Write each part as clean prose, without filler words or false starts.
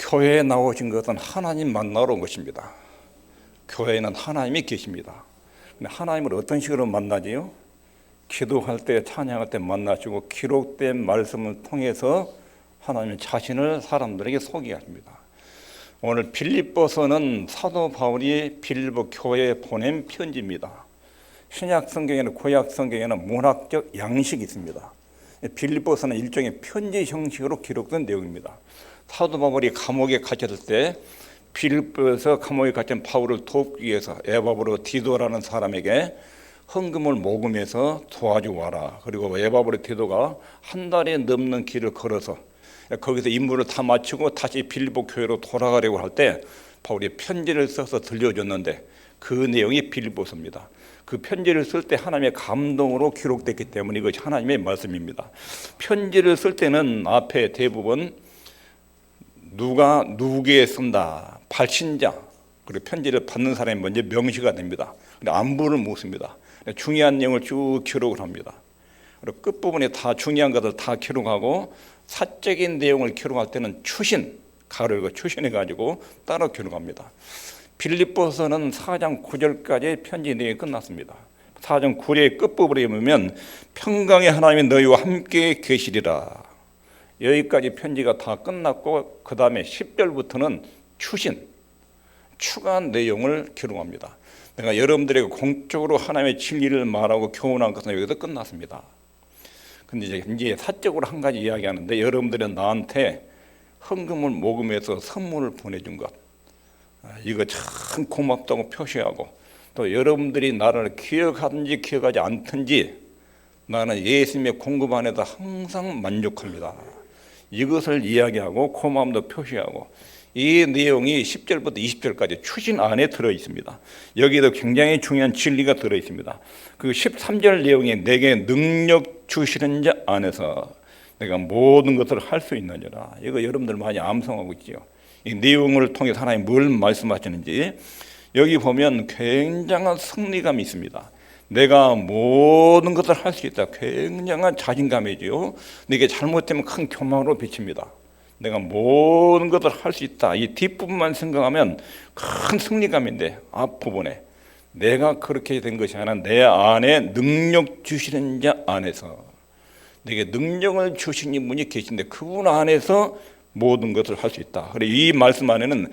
교회에 나오신 것은 하나님 만나러 온 것입니다. 교회에는 하나님이 계십니다. 근데 하나님을 어떤 식으로 만나지요? 기도할 때, 찬양할 때 만나시고 기록된 말씀을 통해서 하나님 자신을 사람들에게 소개하십니다. 오늘 빌립보서는 사도 바울이 빌립보 교회에 보낸 편지입니다. 신약 성경에는 구약 성경에는 문학적 양식이 있습니다. 빌립보서는 일종의 편지 형식으로 기록된 내용입니다. 사도 바울이 감옥에 갇혔을 때 빌립보에서 감옥에 갇힌 바울을 돕기 위해서 에바브로 디도라는 사람에게 헌금을 모금해서 도와주어라. 그리고 에바브로 디도가 한 달이 넘는 길을 걸어서 거기서 임무를 다 마치고 다시 빌립보 교회로 돌아가려고 할 때 바울이 편지를 써서 들려줬는데 그 내용이 빌립보서입니다. 그 편지를 쓸 때 하나님의 감동으로 기록됐기 때문에 이것이 하나님의 말씀입니다. 편지를 쓸 때는 앞에 대부분 누가 누구에게 쓴다, 발신자, 그리고 편지를 받는 사람이 먼저 명시가 됩니다. 근데 안부를 묻습니다. 중요한 내용을 쭉 기록을 합니다. 그리고 끝부분에 다 중요한 것을 다 기록하고 사적인 내용을 기록할 때는 추신, 가로 추신해가지고 따로 기록합니다. 빌립보서는 4장 9절까지 편지 내용이 끝났습니다. 4장 9절의 끝부분에 보면 평강의 하나님이 너희와 함께 계시리라. 여기까지 편지가 다 끝났고 그 다음에 10절부터는 추신, 추가한 내용을 기록합니다. 내가 여러분들에게 공적으로 하나님의 진리를 말하고 교훈한 것은 여기서 끝났습니다. 근데 이제 사적으로 한 가지 이야기하는데 여러분들은 나한테 헌금을 모금해서 선물을 보내준 것, 이거 참 고맙다고 표시하고 또 여러분들이 나를 기억하든지 기억하지 않든지 나는 예수님의 공급 안에서 항상 만족합니다. 이것을 이야기하고 고마움도 표시하고 이 내용이 10절부터 20절까지 추신 안에 들어 있습니다. 여기도 굉장히 중요한 진리가 들어 있습니다. 그 13절 내용이 내게 능력 주시는 자 안에서 내가 모든 것을 할 수 있느니라. 이거 여러분들 많이 암송하고 있지요. 이 내용을 통해 하나님 뭘 말씀하시는지 여기 보면 굉장한 승리감이 있습니다. 내가 모든 것을 할 수 있다. 굉장한 자신감이지요. 내게 잘못되면 큰 교만으로 비칩니다. 내가 모든 것을 할 수 있다. 이 뒷부분만 생각하면 큰 승리감인데 앞부분에 내가 그렇게 된 것이 아니라 내 안에 능력 주시는 자 안에서 내게 능력을 주시는 분이 계신데 그분 안에서 모든 것을 할 수 있다. 그래 이 말씀 안에는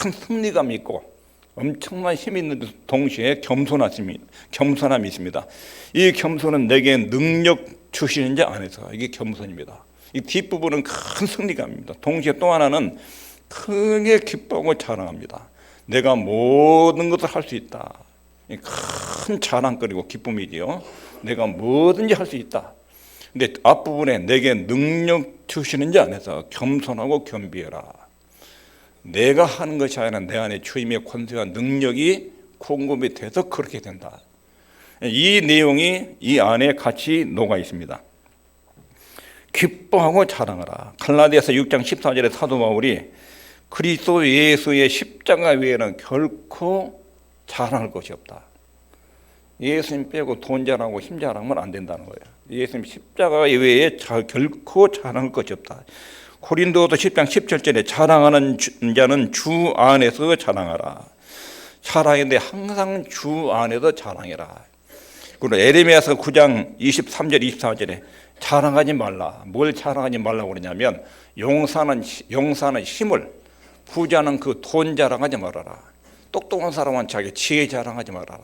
큰 승리감이 있고 엄청난 힘이 있는 동시에 겸손함이 있습니다. 이 겸손은 내게 능력 주시는 자 안에서 이게 겸손입니다. 이 뒷부분은 큰 승리감입니다. 동시에 또 하나는 크게 기뻐하고 자랑합니다. 내가 모든 것을 할 수 있다. 큰 자랑거리고 기쁨이지요. 내가 뭐든지 할 수 있다. 근데 앞부분에 내게 능력 주시는 자 안에서 겸손하고 겸비해라. 내가 하는 것이 아니라 내 안에 주님의 권세와 능력이 공급이 돼서 그렇게 된다. 이 내용이 이 안에 같이 녹아 있습니다. 기뻐하고 자랑하라. 갈라디아서 6장 14절에 사도 바울이 그리스도 예수의 십자가 외에는 결코 자랑할 것이 없다. 예수님 빼고 돈 자랑하고 힘 자랑하면 안 된다는 거예요. 예수님 십자가 외에 결코 자랑할 것이 없다. 고린도서 10장 17절에 자랑하는 자는 주 안에서 자랑하라. 자랑인데 항상 주 안에서 자랑해라. 그리고 에레미야서 9장 23절 24절에 자랑하지 말라. 뭘 자랑하지 말라고 그러냐면 용사는 힘을, 부자는 그 돈 자랑하지 말아라. 똑똑한 사람은 자기 지혜 자랑하지 말아라.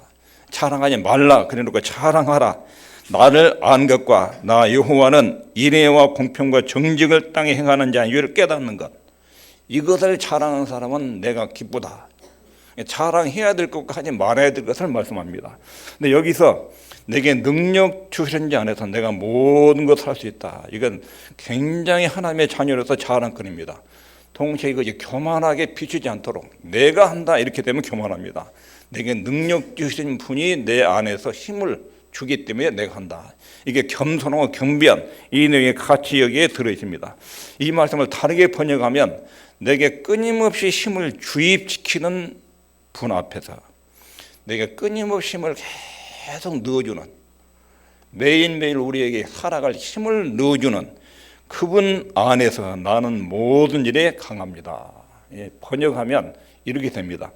자랑하지 말라. 그러니까 자랑하라. 나를 안 것과 나 여호와는 인애와 공평과 정직을 땅에 행하는 자인 줄 깨닫는 것. 이것을 자랑하는 사람은 내가 기쁘다. 자랑해야 될 것과 하지 말아야 될 것을 말씀합니다. 근데 여기서 내게 능력 주시는 자 안에서 내가 모든 것을 할 수 있다. 이건 굉장히 하나님의 자녀로서 자랑거리입니다. 동시에 이것이 교만하게 비추지 않도록 내가 한다 이렇게 되면 교만합니다. 내게 능력 주시는 분이 내 안에서 힘을 주기 때문에 내가 한다. 이게 겸손하고 겸비한 이 내용이 같이 여기에 들어있습니다. 이 말씀을 다르게 번역하면 내게 끊임없이 힘을 주입시키는 분 앞에서 내게 끊임없이 힘을 계속 넣어주는 매일매일 우리에게 살아갈 힘을 넣어주는 그분 안에서 나는 모든 일에 강합니다. 번역하면 이렇게 됩니다.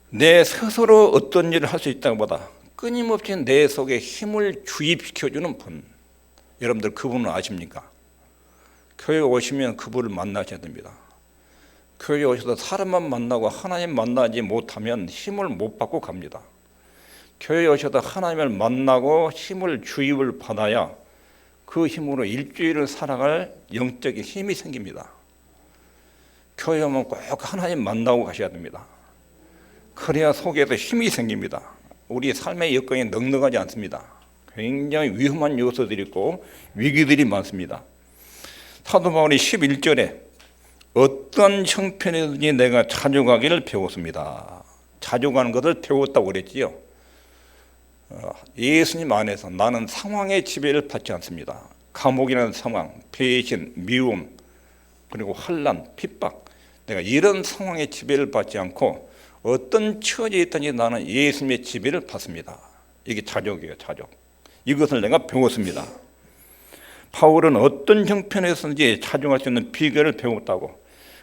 내 스스로 어떤 일을 할 수 있다는 것보다 끊임없이 내 속에 힘을 주입시켜주는 분. 여러분들 그분은 아십니까? 교회에 오시면 그분을 만나셔야 됩니다. 교회에 오셔서 사람만 만나고 하나님 만나지 못하면 힘을 못 받고 갑니다. 교회에 오셔서 하나님을 만나고 힘을 주입을 받아야 그 힘으로 일주일을 살아갈 영적인 힘이 생깁니다. 교회 오면 꼭 하나님 만나고 가셔야 됩니다. 그래야 속에서 힘이 생깁니다. 우리 삶의 여건이 넉넉하지 않습니다. 굉장히 위험한 요소들이 있고 위기들이 많습니다. 사도 바울이 11절에 어떤 형편이든지 내가 자주 가기를 배웠습니다. 자주 가는 것을 배웠다고 그랬지요. 예수님 안에서 나는 상황의 지배를 받지 않습니다. 감옥이라는 상황, 배신, 미움, 그리고 환난, 핍박, 내가 이런 상황의 지배를 받지 않고 어떤 처지에 있든지 나는 예수님의 지배를 받습니다. 이게 자족이에요, 자족. 이것을 내가 배웠습니다. 바울은 어떤 형편에서든지 자족할 수 있는 비결을 배웠다고.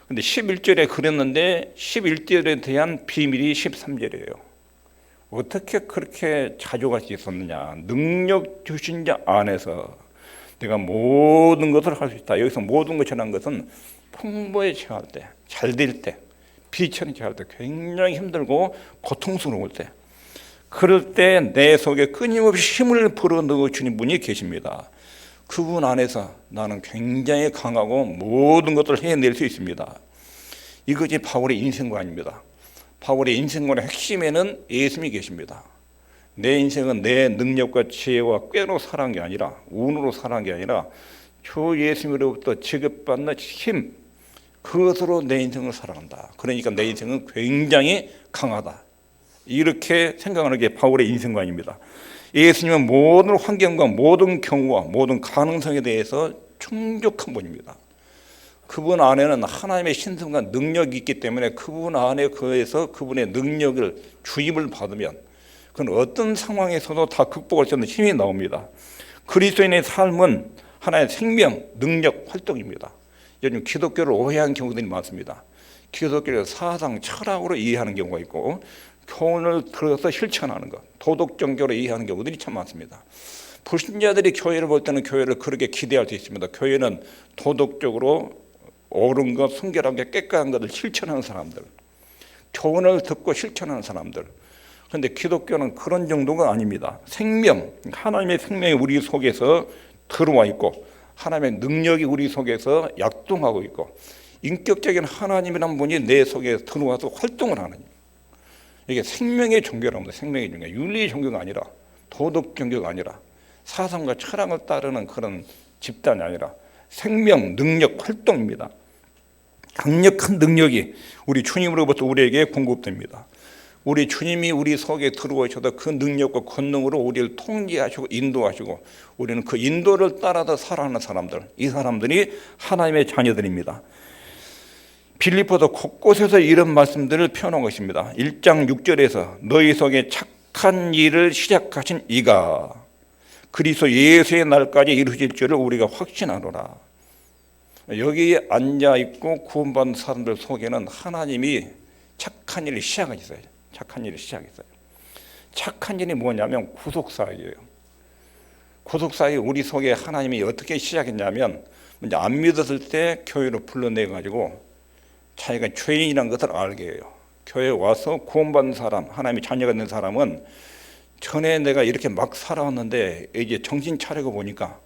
근데 11절에 그랬는데 11절에 대한 비밀이 13절이에요. 어떻게 그렇게 자족할 수 있었느냐. 능력 주신 자 안에서 내가 모든 것을 할 수 있다. 여기서 모든 것이라는 것은 풍부에 처할 때, 잘 될 때, 비천에 처할 때, 굉장히 힘들고 고통스러울 때, 그럴 때 내 속에 끊임없이 힘을 불어넣어 주는 분이 계십니다. 그분 안에서 나는 굉장히 강하고 모든 것을 해낼 수 있습니다. 이것이 바울의 인생관입니다. 바울의 인생관의 핵심에는 예수님이 계십니다. 내 인생은 내 능력과 지혜와 꾀로 살아간 게 아니라, 운으로 살아간 게 아니라 주 예수님으로부터 지급받는 힘, 그것으로 내 인생을 살아간다. 그러니까 내 인생은 굉장히 강하다. 이렇게 생각하는 게 바울의 인생관입니다. 예수님은 모든 환경과 모든 경우와 모든 가능성에 대해서 충족한 분입니다. 그분 안에는 하나님의 신성과 능력이 있기 때문에 그분 안에 거해서 그분의 능력을 주입을 받으면 그건 어떤 상황에서도 다 극복할 수 있는 힘이 나옵니다. 그리스도인의 삶은 하나의 생명, 능력, 활동입니다. 요즘 기독교를 오해하는 경우들이 많습니다. 기독교를 사상, 철학으로 이해하는 경우가 있고 교훈을 들어서 실천하는 것, 도덕 종교로 이해하는 경우들이 참 많습니다. 불신자들이 교회를 볼 때는 교회를 그렇게 기대할 수 있습니다. 교회는 도덕적으로 옳은 것, 순결한 게 깨끗한 것을 실천하는 사람들, 교훈을 듣고 실천하는 사람들. 그런데 기독교는 그런 정도가 아닙니다. 생명, 하나님의 생명이 우리 속에서 들어와 있고 하나님의 능력이 우리 속에서 약동하고 있고 인격적인 하나님이라는 분이 내 속에 들어와서 활동을 하는, 이게 생명의 종교랍니다. 생명의 종교, 윤리의 종교가 아니라, 도덕 종교가 아니라, 사상과 철학을 따르는 그런 집단이 아니라 생명, 능력, 활동입니다. 강력한 능력이 우리 주님으로부터 우리에게 공급됩니다. 우리 주님이 우리 속에 들어오셔서 그 능력과 권능으로 우리를 통제하시고 인도하시고 우리는 그 인도를 따라서 살아가는 사람들, 이 사람들이 하나님의 자녀들입니다. 빌립보서 곳곳에서 이런 말씀들을 표현한 것입니다. 1장 6절에서 너희 속에 착한 일을 시작하신 이가 그리스도 예수의 날까지 이루실 줄을 우리가 확신하노라. 여기에 앉아있고 구원받은 사람들 속에는 하나님이 착한 일을 시작하셨어요. 착한 일을 시작했어요. 착한 일이 뭐냐면 구속사역이에요. 구속사역이 우리 속에 하나님이 어떻게 시작했냐면 먼저 안 믿었을 때 교회로 불러내가지고 자기가 죄인이라는 것을 알게 해요. 교회에 와서 구원받은 사람, 하나님의 자녀가 된 사람은 전에 내가 이렇게 막 살아왔는데 이제 정신 차리고 보니까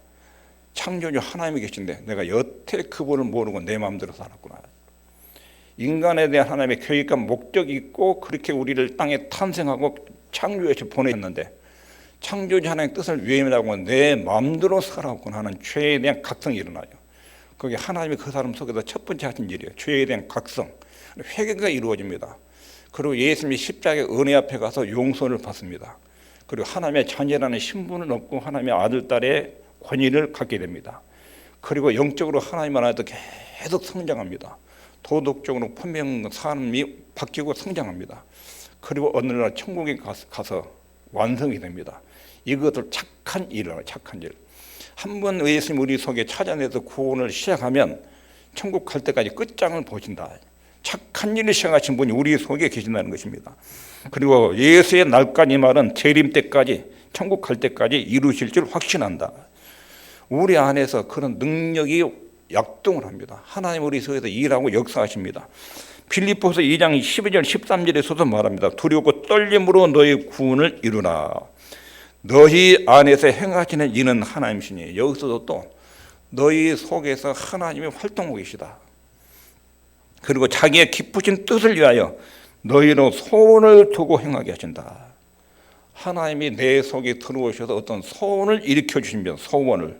창조주 하나님이 계신데 내가 여태 그분을 모르고 내 마음대로 살았구나. 인간에 대한 하나님의 계획과 목적이 있고 그렇게 우리를 땅에 탄생하고 창조해서 보내셨는데 창조주 하나님의 뜻을 위임하고 내 마음대로 살아왔구나 하는 죄에 대한 각성이 일어나요. 그게 하나님이 그 사람 속에서 첫 번째 하신 일이에요. 죄에 대한 각성, 회개가 이루어집니다. 그리고 예수님이 십자가의 은혜 앞에 가서 용서를 받습니다. 그리고 하나님의 자녀라는 신분을 얻고 하나님의 아들, 딸의 권위를 갖게 됩니다. 그리고 영적으로 하나님 안에서 계속 성장합니다. 도덕적으로 분명 사람이 바뀌고 성장합니다. 그리고 어느 날 천국에 가서 완성이 됩니다. 이것을 착한 일이라고, 착한 일. 한번 예수님 우리 속에 찾아내서 구원을 시작하면 천국 갈 때까지 끝장을 보신다. 착한 일을 시작하신 분이 우리 속에 계신다는 것입니다. 그리고 예수의 날까지, 이 말은 재림 때까지, 천국 갈 때까지 이루실 줄 확신한다. 우리 안에서 그런 능력이 약동을 합니다. 하나님 우리 속에서 일하고 역사하십니다. 빌립보서 2장 12절 13절에서도 말합니다. 두렵고 떨림으로 너희 구원을 이루라. 너희 안에서 행하시는 이는 하나님이시니. 여기서도 또 너희 속에서 하나님이 활동하고 계시다. 그리고 자기의 기쁘신 뜻을 위하여 너희로 소원을 두고 행하게 하신다. 하나님이 내 속에 들어오셔서 어떤 소원을 일으켜 주십니다. 소원을.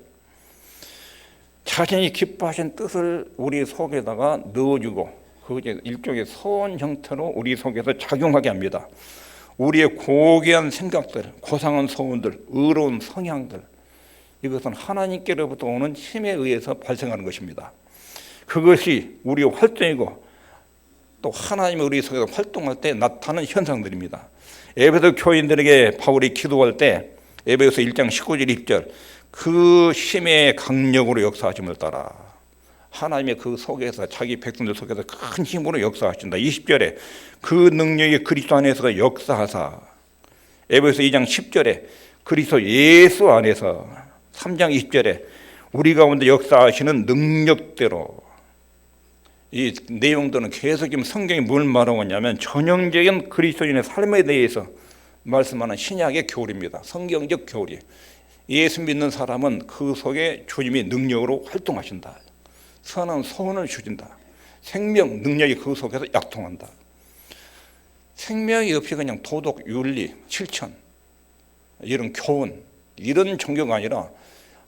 자신이 기뻐하신 뜻을 우리 속에다가 넣어주고 그게 일종의 소원 형태로 우리 속에서 작용하게 합니다. 우리의 고귀한 생각들, 고상한 소원들, 의로운 성향들, 이것은 하나님께로부터 오는 힘에 의해서 발생하는 것입니다. 그것이 우리의 활동이고 또 하나님이 우리 속에서 활동할 때 나타나는 현상들입니다. 에베소 교인들에게 바울이 기도할 때 에베소 1장 19절 20절 그 힘의 강력으로 역사하심을 따라 하나님의 그 속에서 자기 백성들 속에서 큰 힘으로 역사하신다. 20절에 그 능력이 그리스도 안에서 역사하사 에베소 2장 10절에 그리스도 예수 안에서 3장 20절에 우리 가운데 역사하시는 능력대로. 이 내용들은 계속 지금 성경이 뭘 말하고 있냐면 전형적인 그리스도인의 삶에 대해서 말씀하는 신약의 교리입니다. 성경적 교리. 예수 믿는 사람은 그 속에 주님이 능력으로 활동하신다. 선한 소원을 주신다. 생명, 능력이 그 속에서 약통한다. 생명이 없이 그냥 도덕, 윤리, 실천, 이런 교훈, 이런 종교가 아니라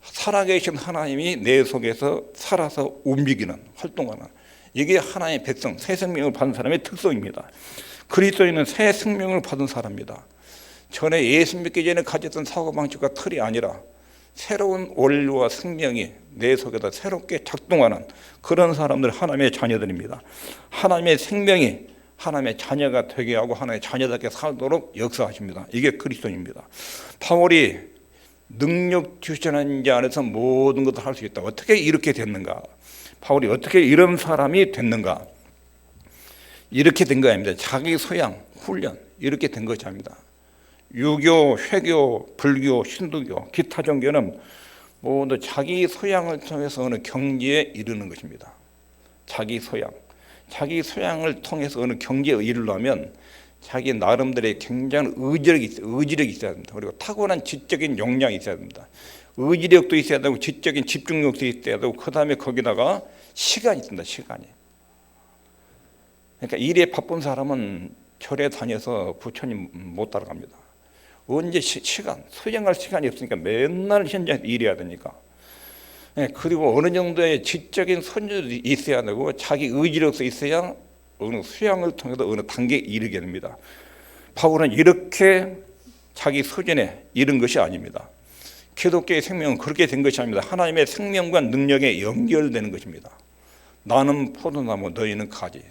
살아계신 하나님이 내 속에서 살아서 움직이는, 활동하는, 이게 하나님의 백성, 새 생명을 받은 사람의 특성입니다. 그리스도인은 새 생명을 받은 사람입니다. 전에 예수 믿기 전에 가졌던 사고방식과 틀이 아니라 새로운 원리와 생명이 내 속에다 새롭게 작동하는 그런 사람들, 하나님의 자녀들입니다. 하나님의 생명이 하나님의 자녀가 되게 하고 하나님의 자녀답게 살도록 역사하십니다. 이게 그리스도입니다. 바울이 능력 주시는 자 안에서 모든 것을 할 수 있다. 어떻게 이렇게 됐는가? 바울이 어떻게 이런 사람이 됐는가? 이렇게 된 거입니다. 자기 소양, 훈련, 이렇게 된 것이 아닙니다. 유교, 회교, 불교, 신두교, 기타 종교는 모두 자기 소양을 통해서 어느 경지에 이르는 것입니다. 자기 소양. 자기 소양을 통해서 어느 경지에 이르려면 자기 나름대로의 굉장한 의지력이 있어야 됩니다. 그리고 타고난 지적인 역량이 있어야 됩니다. 의지력도 있어야 되고 지적인 집중력도 있어야 되고 그 다음에 거기다가 시간이 있습니다. 시간이. 그러니까 일에 바쁜 사람은 절에 다녀서 부처님 못 따라갑니다. 언제 시간, 수행할 시간이 없으니까 맨날 현장에서 일해야 되니까. 그리고 어느 정도의 지적인 선율도 있어야 되고 자기 의지력도 있어야 어느 수양을 통해서 어느 단계에 이르게 됩니다. 바울은 이렇게 자기 수준에 이른 것이 아닙니다. 기독교의 생명은 그렇게 된 것이 아닙니다. 하나님의 생명과 능력에 연결되는 것입니다. 나는 포도나무, 너희는 가지.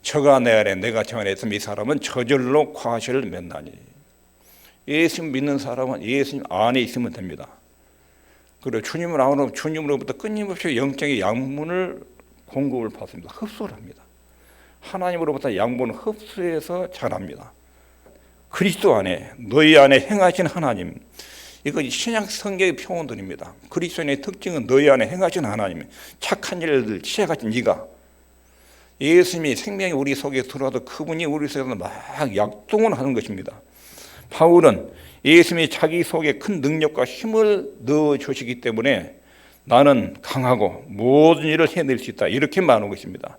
저가 내 안에 내가 저 안에 있으면 이 사람은 저절로 과실을 맺나니. 예수 믿는 사람은 예수님 안에 있으면 됩니다. 그리고 주님으로부터 끊임없이 영적인 양분을 공급을 받습니다. 흡수를 합니다. 하나님으로부터 양분을 흡수해서 자랍니다. 그리스도 안에, 너희 안에 행하신 하나님, 이거 신약 성경의 표현들입니다. 그리스도인의 특징은 너희 안에 행하신 하나님, 착한 일을 시작하신 네가, 예수님이 생명이 우리 속에 들어와도 그분이 우리 속에서 막 약동을 하는 것입니다. 바울은 예수님이 자기 속에 큰 능력과 힘을 넣어주시기 때문에 나는 강하고 모든 일을 해낼 수 있다, 이렇게 말하는 것입니다.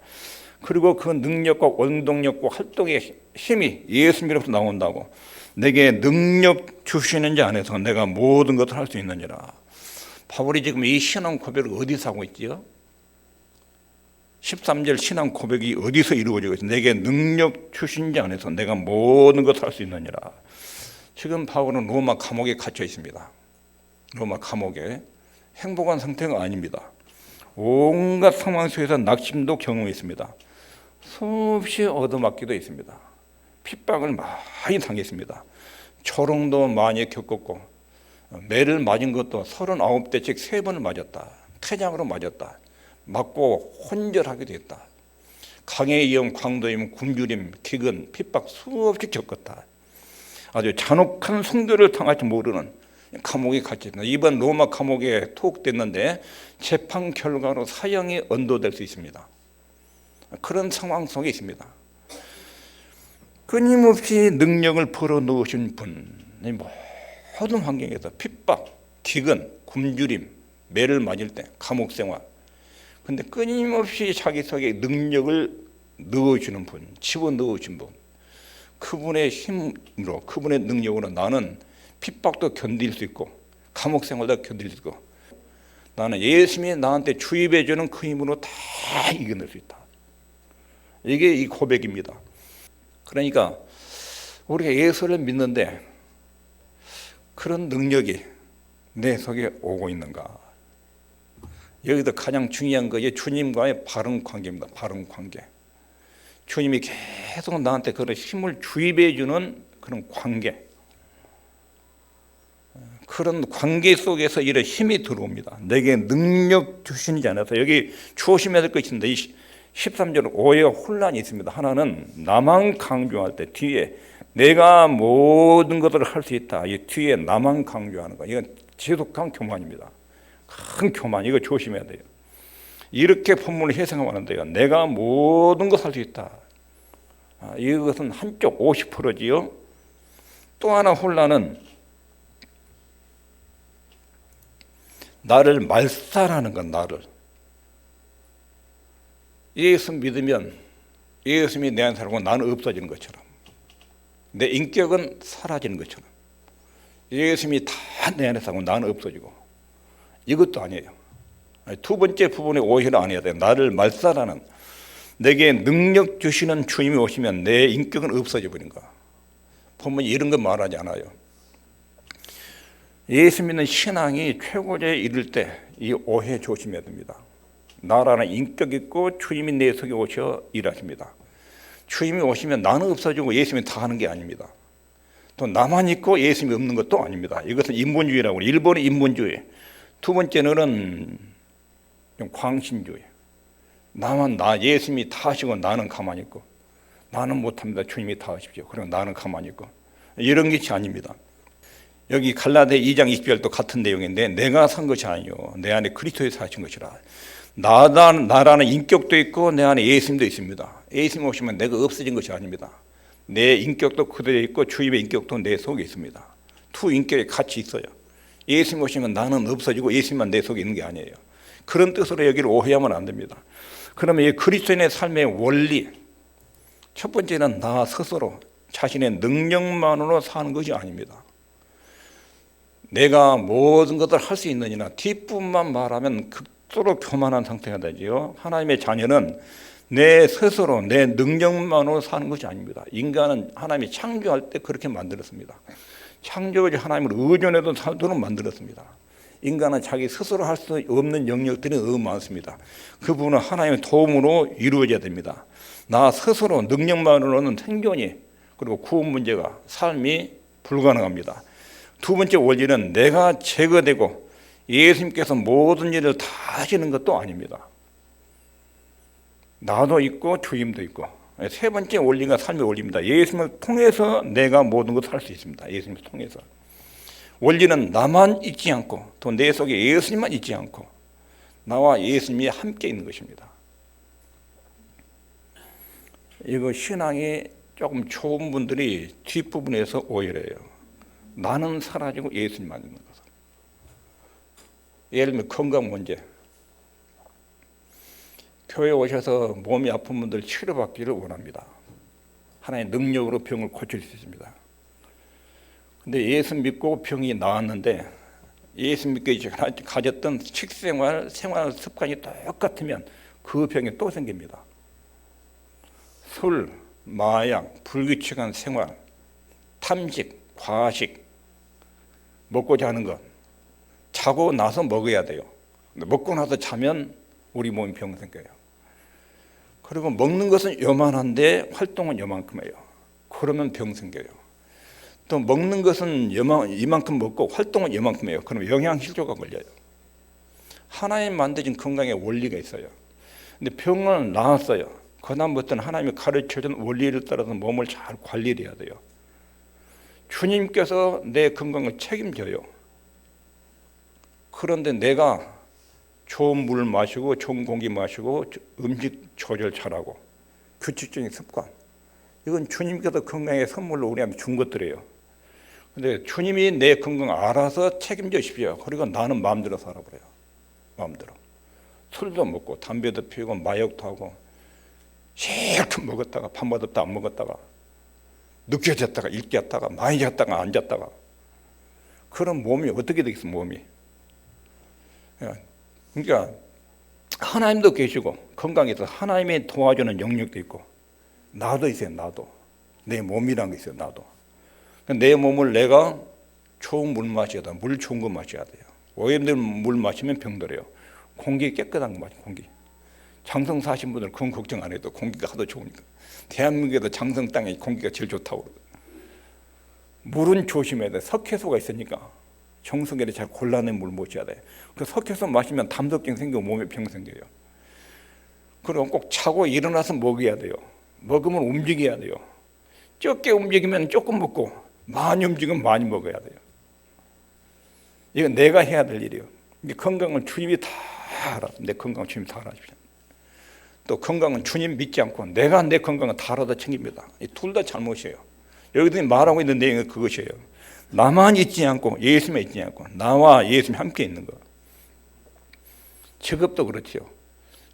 그리고 그 능력과 원동력과 활동의 힘이 예수님으로부터 나온다고. 내게 능력 주시는 자 안에서 내가 모든 것을 할 수 있느니라. 바울이 지금 이 신앙 고백을 어디서 하고 있지요? 13절 신앙 고백이 어디서 이루어지고 있어요? 내게 능력 주신 자 안에서 내가 모든 것을 할 수 있느니라. 지금 바울은 로마 감옥에 갇혀 있습니다. 로마 감옥에. 행복한 상태가 아닙니다. 온갖 상황 속에서 낙심도 경험했습니다. 수없이 얻어맞기도 했습니다. 핍박을 많이 당했습니다. 조롱도 많이 겪었고 매를 맞은 것도 39대씩 3번을 맞았다. 폐장으로 맞았다. 맞고 혼절하게 됐다. 강의 위험, 광도임, 굶주림, 기근, 핍박 수없이 겪었다. 아주 잔혹한 성교를 당할 줄 모르는 감옥에 갇혔다. 이번 로마 감옥에 투옥됐는데 재판 결과로 사형이 언도될 수 있습니다. 그런 상황 속에 있습니다. 끊임없이 능력을 불어넣으신 분이 모든 환경에서 핍박, 기근, 굶주림, 매를 맞을 때 감옥 생활, 근데 끊임없이 자기 속에 능력을 넣어주는 분, 집어넣어준 분, 그분의 힘으로, 그분의 능력으로 나는 핍박도 견딜 수 있고 감옥 생활도 견딜 수 있고 나는 예수님이 나한테 주입해주는 그 힘으로 다 이겨낼 수 있다. 이게 이 고백입니다. 그러니까 우리가 예수를 믿는데 그런 능력이 내 속에 오고 있는가? 여기도 가장 중요한 것이 주님과의 바른 관계입니다. 바른 관계. 주님이 계속 나한테 그런 힘을 주입해 주는 그런 관계. 그런 관계 속에서 이런 힘이 들어옵니다. 내게 능력 주시지 않아서 여기 조심해야 될 것이 있습니다. 13절 오해와 혼란이 있습니다. 하나는 나만 강조할 때 뒤에 내가 모든 것들을 할 수 있다. 이 뒤에 나만 강조하는 거. 이건 지독한 교만입니다. 큰 교만. 이거 조심해야 돼요. 이렇게 본문을 해석하면 안 돼요. 내가 모든 것 할 수 있다. 이것은 한쪽 50%지요. 또 하나 혼란은 나를 말살하는 건 나를. 예수 믿으면 예수님이 내 안에 살고 나는 없어지는 것처럼 내 인격은 사라지는 것처럼 예수님이 다 내 안에 살고 나는 없어지고 이것도 아니에요. 두 번째 부분에 오해를 안 해야 돼요. 나를 말살하는 내게 능력 주시는 주님이 오시면 내 인격은 없어져 버린 거야. 보면 이런 거 말하지 않아요. 예수 믿는 신앙이 최고조에 이를 때 이 오해 조심해야 됩니다. 나라는 인격이 있고 주님이 내 속에 오셔 일하십니다. 주님이 오시면 나는 없어지고 예수님이 다 하는 게 아닙니다. 또 나만 있고 예수님이 없는 것도 아닙니다. 이것은 인본주의라고 해요. 일본의 인본주의. 두 번째는 좀 광신주의. 나 예수님이 다 하시고 나는 가만히 있고 나는 못합니다. 주님이 다 하십시오. 그리고 나는 가만히 있고 이런 것이 아닙니다. 여기 갈라디아 2장 20절도 같은 내용인데 내가 산 것이 아니요 내 안에 그리스도에서 사신 것이라. 나라는 인격도 있고 내 안에 예수님도 있습니다. 예수님 오시면 내가 없어진 것이 아닙니다. 내 인격도 그대로 있고 주님의 인격도 내 속에 있습니다. 두 인격이 같이 있어요. 예수님 오시면 나는 없어지고 예수님만 내 속에 있는 게 아니에요. 그런 뜻으로 여기를 오해하면 안 됩니다. 그러면 이 그리스도인의 삶의 원리, 첫 번째는 나 스스로 자신의 능력만으로 사는 것이 아닙니다. 내가 모든 것을 할 수 있느니나 뒷부분만 말하면 극도로 교만한 상태가 되지요. 하나님의 자녀는 내 스스로 내 능력만으로 사는 것이 아닙니다. 인간은 하나님이 창조할 때 그렇게 만들었습니다. 창조주 하나님을 의존해서 살도록 만들었습니다. 인간은 자기 스스로 할 수 없는 영역들이 너무 많습니다. 그 부분은 하나님의 도움으로 이루어져야 됩니다. 나 스스로 능력만으로는 생존이 그리고 구원 문제가 삶이 불가능합니다. 두 번째 원리는 내가 제거되고 예수님께서 모든 일을 다 하시는 것도 아닙니다. 나도 있고 주님도 있고. 세 번째 원리가 삶의 원리입니다. 예수님을 통해서 내가 모든 것을 할 수 있습니다. 예수님을 통해서. 원리는 나만 있지 않고 또 내 속에 예수님만 있지 않고 나와 예수님이 함께 있는 것입니다. 이거 신앙이 조금 좋은 분들이 뒷부분에서 오해를 해요. 나는 사라지고 예수님만 있는 거죠. 예를 들면 건강 문제. 교회에 오셔서 몸이 아픈 분들 치료받기를 원합니다. 하나님의 능력으로 병을 고칠 수 있습니다. 근데 예수 믿고 병이 나았는데 예수 믿고 가졌던 식생활, 생활 습관이 똑같으면 그 병이 또 생깁니다. 술, 마약, 불규칙한 생활, 탐식, 과식, 먹고자 하는 것, 자고 나서 먹어야 돼요. 근데 먹고 나서 자면 우리 몸이 병 생겨요. 그리고 먹는 것은 요만한데 활동은 요만큼이에요. 그러면 병 생겨요. 또 먹는 것은 이만큼 먹고 활동은 이만큼 해요. 그럼 영양실조가 걸려요. 하나님 만드신 건강에 원리가 있어요. 근데 병은 나았어요. 그다음부터는 하나님이 가르쳐준 원리를 따라서 몸을 잘 관리를 해야 돼요. 주님께서 내 건강을 책임져요. 그런데 내가 좋은 물 마시고 좋은 공기 마시고 음식 조절 잘하고 규칙적인 습관, 이건 주님께서 건강의 선물로 우리한테 준 것들이에요. 근데 주님이 내 건강 알아서 책임져 주십시오. 그리고 나는 마음대로 살아버려요. 마음대로. 술도 먹고 담배도 피우고 마약도 하고 실컷 먹었다가 밤마다 안 먹었다가 늦게 잤다가 일찍 잤다가 많이 잤다가 안 잤다가, 그런 몸이 어떻게 되겠어? 몸이. 그러니까 하나님도 계시고 건강에서 하나님이 도와주는 영역도 있고 나도 있어요. 나도 내 몸이란 게 있어요. 나도 내 몸을 내가 좋은 물 마셔야 돼. 물 좋은 거 마셔야 돼요. 오염된 물 마시면 병들어요. 공기 깨끗한 거 마셔. 공기. 장성 사신 분들 그건 걱정 안 해도 공기가 하도 좋으니까. 대한민국에도 장성 땅에 공기가 제일 좋다고. 물은 조심해야 돼. 석회소가 있으니까 정수기를 잘 골라낸 물 마셔야 돼. 그 석회소 마시면 담석증 생기고 몸에 병 생겨요. 그럼 꼭 자고 일어나서 먹어야 돼요. 먹으면 움직여야 돼요. 적게 움직이면 조금 먹고 많이 움직이면 많이 먹어야 돼요. 이건 내가 해야 될 일이에요. 건강은 주님이 다 알아. 내 건강 주님이 다 알아주시죠. 또 건강은 주님 믿지 않고 내가 내 건강은 다 알아서 챙깁니다. 이 둘 다 잘못이에요. 여기서 말하고 있는 내용은 그것이에요. 나만 있지 않고 예수만 있지 않고 나와 예수님이 함께 있는 거. 직업도 그렇지요.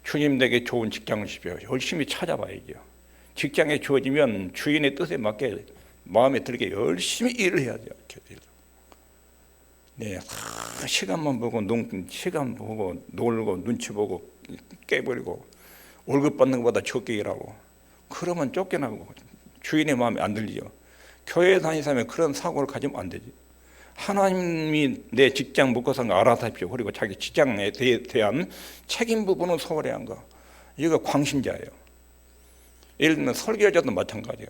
주님 내게 좋은 직장을 주십시오. 열심히 찾아봐야죠. 직장에 주어지면 주인의 뜻에 맞게 마음에 들게 열심히 일을 해야 돼요. 네, 시간만 보고 시간 보고 놀고 눈치 보고 깨버리고 월급 받는 것보다 적게 일하고 그러면 쫓겨나고 주인의 마음에 안 들리죠. 교회 다니면서 그런 사고를 가지면 안 되지. 하나님이 내 직장 먹고 사는 거 알아서 하십시오. 그리고 자기 직장에 대한 책임 부분은 소홀히 한 거. 이거 광신자예요. 예를 들면 설교자도 마찬가지예요.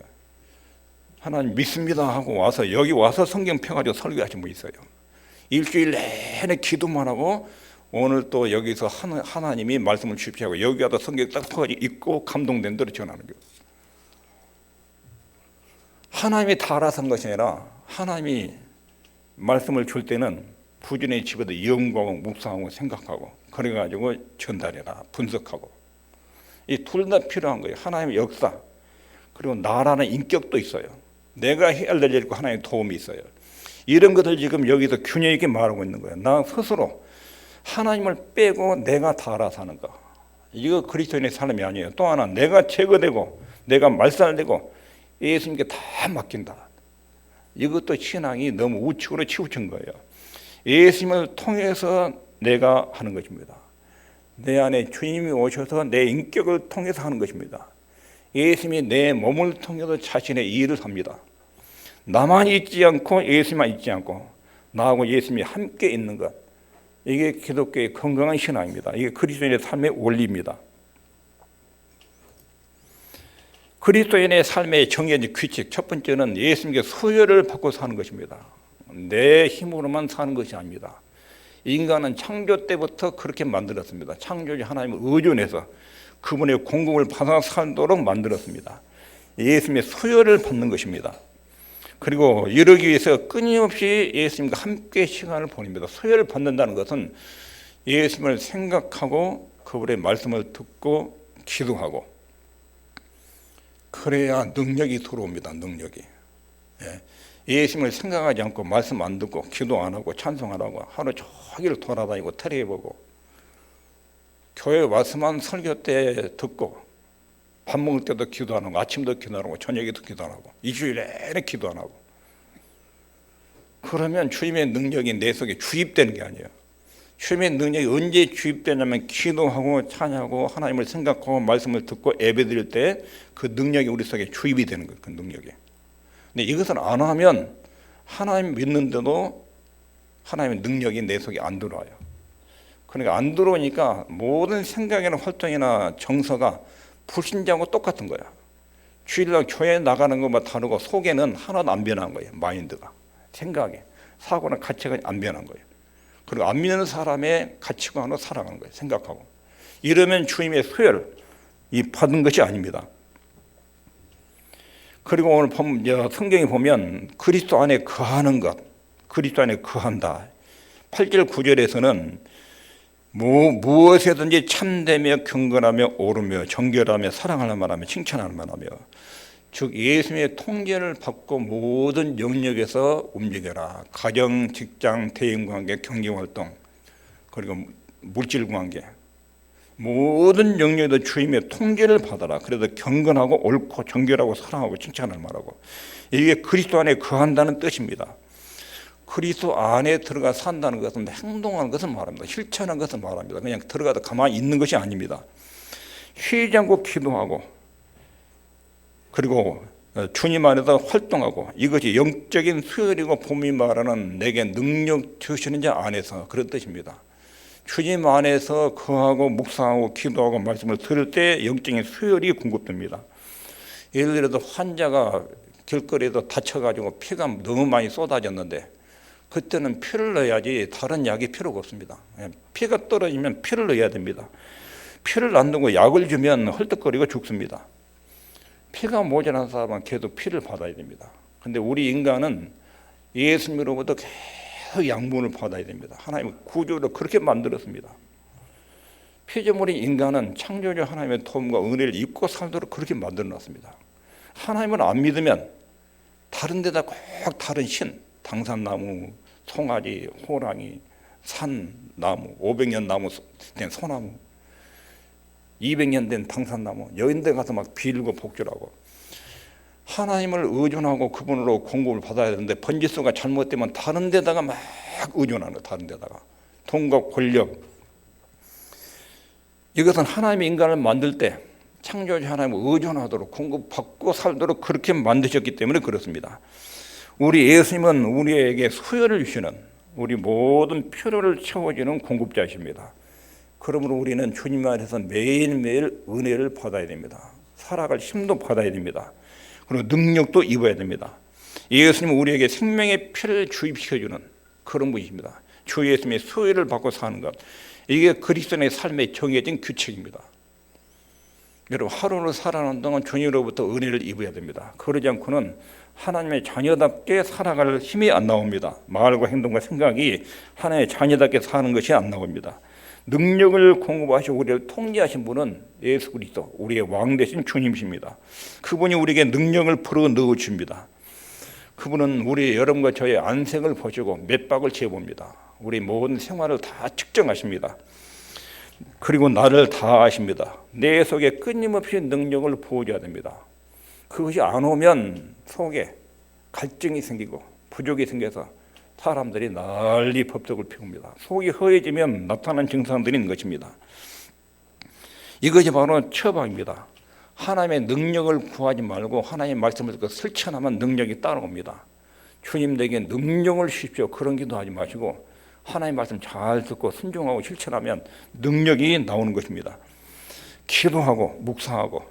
하나님 믿습니다 하고 와서 여기 와서 성경 펴가지고 설교하신 분 있어요. 일주일 내내 기도만 하고 오늘 또 여기서 하나님이 말씀을 주십시오 하고 여기 와서 성경 딱 펴가지고 읽고 감동된 대로 전하는 거예요. 하나님이 다 알아서 한 것이 아니라 하나님이 말씀을 줄 때는 부지런히 집에도 연구하고 묵상하고 생각하고 그래가지고 전달해라 분석하고 이 둘 다 필요한 거예요. 하나님의 역사 그리고 나라는 인격도 있어요. 내가 해야 될 일과 하나님의 도움이 있어요. 이런 것들 지금 여기서 균형 있게 말하고 있는 거예요. 나 스스로 하나님을 빼고 내가 다 알아서 하는 거. 이거 그리스도인의 삶이 아니에요. 또 하나 내가 제거되고 내가 말살되고 예수님께 다 맡긴다. 이것도 신앙이 너무 우측으로 치우친 거예요. 예수님을 통해서 내가 하는 것입니다. 내 안에 주님이 오셔서 내 인격을 통해서 하는 것입니다. 예수님이 내 몸을 통해서 자신의 일을 합니다. 나만 있지 않고 예수님만 있지 않고 나하고 예수님이 함께 있는 것. 이게 기독교의 건강한 신앙입니다. 이게 그리스도인의 삶의 원리입니다. 그리스도인의 삶의 정해진 규칙 첫 번째는 예수님께 수혈을 받고 사는 것입니다. 내 힘으로만 사는 것이 아닙니다. 인간은 창조 때부터 그렇게 만들었습니다. 창조주 하나님을 의존해서 그분의 공급을 받아 살도록 만들었습니다. 예수님의 수혈을 받는 것입니다. 그리고 이러기 위해서 끊임없이 예수님과 함께 시간을 보냅니다. 수혈을 받는다는 것은 예수님을 생각하고 그분의 말씀을 듣고 기도하고 그래야 능력이 들어옵니다. 능력이. 예수님을 생각하지 않고 말씀 안 듣고 기도 안 하고 찬송 안 하고 하루 종일 돌아다니고 테레비보고 교회 말씀만 설교 때 듣고 밥 먹을 때도 기도 안 하고 아침도 기도 안 하고 저녁에도 기도 안 하고 일주일 내내 기도 안 하고 그러면 주님의 능력이 내 속에 주입되는 게 아니에요. 주님의 능력이 언제 주입되냐면 기도하고 찬양하고 하나님을 생각하고 말씀을 듣고 예배드릴 때 그 능력이 우리 속에 주입이 되는 거예요. 그 능력이. 근데 이것을 안 하면 하나님 믿는데도 하나님의 능력이 내 속에 안 들어와요. 그러니까 안 들어오니까 모든 생각이나 활동이나 정서가 불신자하고 똑같은 거야. 주일날 교회 나가는 것만 다르고 속에는 하나도 안 변한 거예요. 마인드가, 생각이, 사고나 가치관이 안 변한 거예요. 그리고 안 믿는 사람의 가치관으로 살아가는 거예요. 생각하고. 이러면 주님의 수혈을 받은 것이 아닙니다. 그리고 오늘 성경에 보면 그리스도 안에 거하는 것, 그리스도 안에 거한다. 8절 9절에서는 무엇에든지 참되며 경건하며 옳으며 정결하며 사랑하는 말하며 칭찬하는 말하며, 즉 예수님의 통제를 받고 모든 영역에서 움직여라. 가정, 직장, 대인관계, 경제활동, 그리고 물질관계, 모든 영역에서 주님의 통제를 받아라. 그래서 경건하고 옳고 정결하고 사랑하고 칭찬을 말하고, 이게 그리스도 안에 거한다는 뜻입니다. 그리스도 안에 들어가 산다는 것은 행동하는 것을 말합니다. 실천하는 것을 말합니다. 그냥 들어가서 가만히 있는 것이 아닙니다. 쉬지 않고 기도하고, 그리고 주님 안에서 활동하고, 이것이 영적인 수혈이고 봄이 말하는 내게 능력 주시는 자 안에서, 그런 뜻입니다. 주님 안에서 거하고 묵상하고 기도하고 말씀을 들을 때 영적인 수혈이 공급됩니다. 예를 들어서 환자가 길거리에서 다쳐가지고 피가 너무 많이 쏟아졌는데, 그때는 피를 넣어야지 다른 약이 필요가 없습니다. 피가 떨어지면 피를 넣어야 됩니다. 피를 안 넣고 약을 주면 헐떡거리고 죽습니다. 피가 모자란 사람은 계속 피를 받아야 됩니다. 그런데 우리 인간은 예수님으로부터 계속 양분을 받아야 됩니다. 하나님은 구조로 그렇게 만들었습니다. 피조물인 인간은 창조주 하나님의 도움과 은혜를 입고 살도록 그렇게 만들어놨습니다. 하나님을 안 믿으면 다른 데다 꼭 다른 신, 당산나무, 송아지, 호랑이, 산나무, 500년 나무 된 소나무, 200년 된 당산나무, 여인 데 가서 막 빌고 복주라고, 하나님을 의존하고 그분으로 공급을 받아야 되는데 번지수가 잘못되면 다른 데다가 막 의존하는 거예요. 다른 데다가 돈과 권력. 이것은 하나님의 인간을 만들 때 창조주 하나님을 의존하도록 공급받고 살도록 그렇게 만드셨기 때문에 그렇습니다. 우리 예수님은 우리에게 수혈을 주시는, 우리 모든 필요를 채워주는 공급자이십니다. 그러므로 우리는 주님 안에서 매일매일 은혜를 받아야 됩니다. 살아갈 힘도 받아야 됩니다. 그리고 능력도 입어야 됩니다. 예수님은 우리에게 생명의 피를 주입시켜주는 그런 분이십니다. 주 예수님의 수혈을 받고 사는 것, 이게 그리스도인의 삶에 정해진 규칙입니다. 여러분, 하루를 살아가는 동안 주님으로부터 은혜를 입어야 됩니다. 그러지 않고는 하나님의 자녀답게 살아갈 힘이 안 나옵니다. 말과 행동과 생각이 하나님의 자녀답게 사는 것이 안 나옵니다. 능력을 공급하시고 우리를 통제하신 분은 예수 그리스도, 우리의 왕 되신 주님이십니다. 그분이 우리에게 능력을 풀어 넣어줍니다. 그분은 우리 여러분과 저의 안색을 보시고 몇 박을 재봅니다. 우리 모든 생활을 다 측정하십니다. 그리고 나를 다 아십니다. 내 속에 끊임없이 능력을 부어줘야 됩니다. 그것이 안 오면 속에 갈증이 생기고 부족이 생겨서 사람들이 난리 법석을 피웁니다. 속이 허해지면 나타난 증상들이 있는 것입니다. 이것이 바로 처방입니다. 하나님의 능력을 구하지 말고 하나님의 말씀을 듣고 실천하면 능력이 따라옵니다. 주님 내게 능력을 주십시오, 그런 기도하지 마시고 하나님의 말씀 잘 듣고 순종하고 실천하면 능력이 나오는 것입니다. 기도하고 묵상하고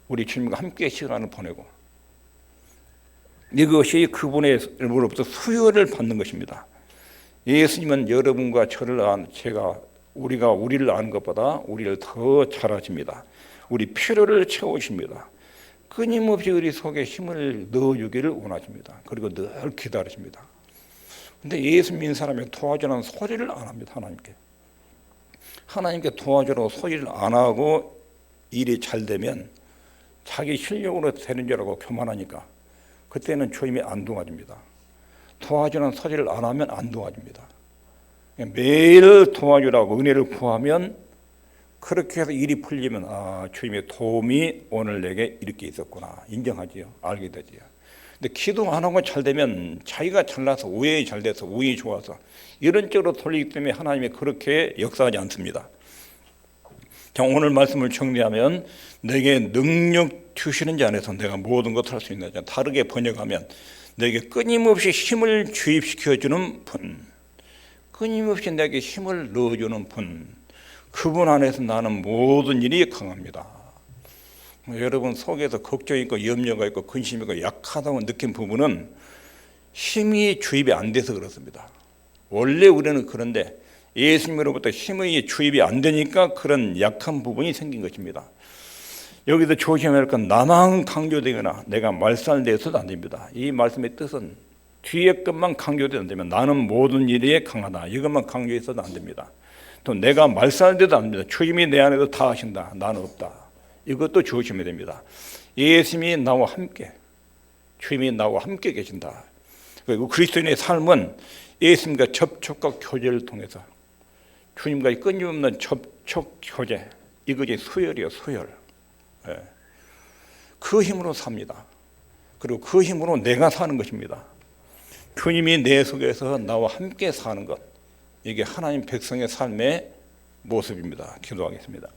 우리 주님과 함께 시간을 보내고, 이것이 그분으로부터 수혈을 받는 것입니다. 예수님은 여러분과 저를 우리가 우리를 아는 것보다 우리를 더 잘 아십니다. 우리 필요를 채우십니다. 끊임없이 우리 속에 힘을 넣어주기를 원하십니다. 그리고 늘 기다리십니다. 그런데 예수 믿는 사람이 도와주라는 소리를 안 합니다. 하나님께 도와주라고 소리를 안 하고 일이 잘 되면 자기 실력으로 되는 줄 알고 교만하니까 그때는 주님이 안 도와줍니다. 도와주는 소리를 안 하면 안 도와줍니다. 매일 도와주라고 은혜를 구하면, 그렇게 해서 일이 풀리면 주님의 도움이 오늘 내게 이렇게 있었구나 인정하지요. 알게 되지요. 근데 기도 안 하고 잘 되면 자기가 잘나서 우연히 잘 돼서 운이 좋아서 이런 쪽으로 돌리기 때문에 하나님이 그렇게 역사하지 않습니다. 자, 오늘 말씀을 정리하면 내게 능력 주시는 자 안에서 내가 모든 것을 할 수 있는 자, 다르게 번역하면 내게 끊임없이 힘을 주입시켜주는 분, 끊임없이 내게 힘을 넣어주는 분, 그분 안에서 나는 모든 일이 강합니다. 여러분 속에서 걱정이 있고 염려가 있고 근심이 있고 약하다고 느낀 부분은 힘이 주입이 안 돼서 그렇습니다. 원래 우리는 그런데 예수님으로부터 힘의 주입이 안 되니까 그런 약한 부분이 생긴 것입니다. 여기서 조심해야 할 건 나만 강조되거나 내가 말살되어서도 안 됩니다. 이 말씀의 뜻은 뒤에 것만 강조되면 안 되면 나는 모든 일에 강하다. 이것만 강조해서도 안 됩니다. 또 내가 말살돼도 안 됩니다. 주님이 내 안에서 다 하신다. 나는 없다. 이것도 조심해야 됩니다. 예수님이 나와 함께, 주님이 나와 함께 계신다. 그리고 그리스도인의 삶은 예수님과 접촉과 교제를 통해서 주님과의 끊임없는 접촉 교제, 이것이 수혈이에요. 수혈. 그 힘으로 삽니다. 그리고 그 힘으로 내가 사는 것입니다. 주님이 내 속에서 나와 함께 사는 것, 이게 하나님 백성의 삶의 모습입니다. 기도하겠습니다.